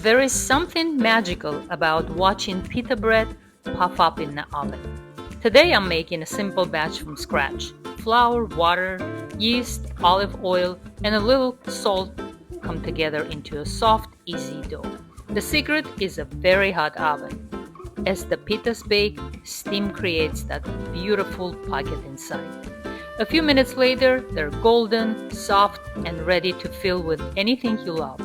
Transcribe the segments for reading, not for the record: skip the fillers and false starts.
There is something magical about watching pita bread puff up in the oven. Today I'm making a simple batch from scratch. Flour, water, yeast, olive oil, and a little salt come together into a soft, easy dough. The secret is a very hot oven. As the pitas bake, steam creates that beautiful pocket inside. A few minutes later, they're golden, soft, and ready to fill with anything you love.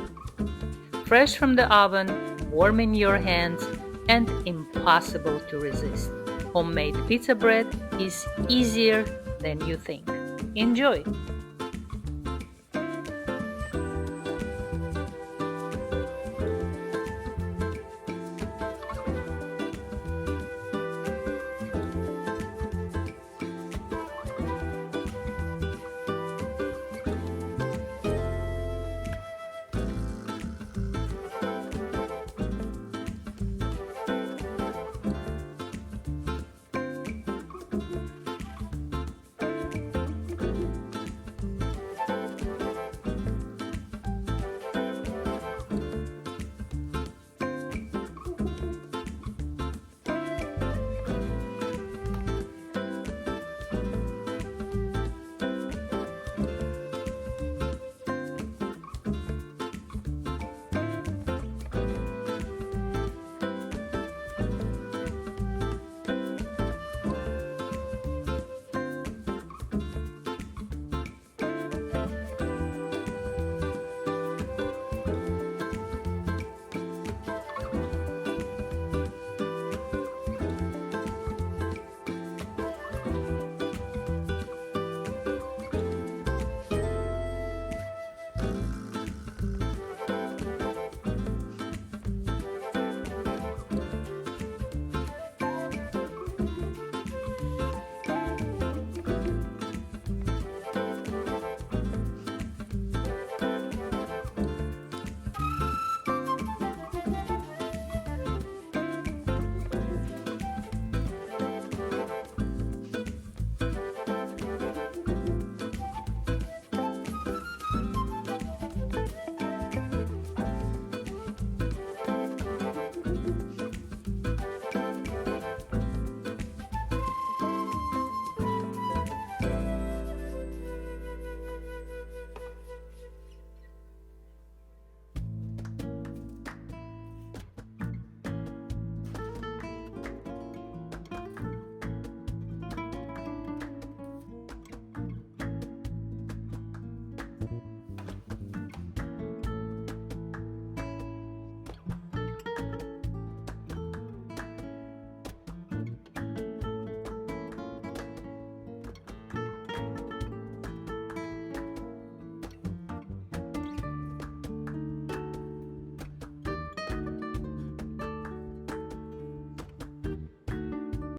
Fresh from the oven, warm in your hands, and impossible to resist. Homemade pizza bread is easier than you think. Enjoy!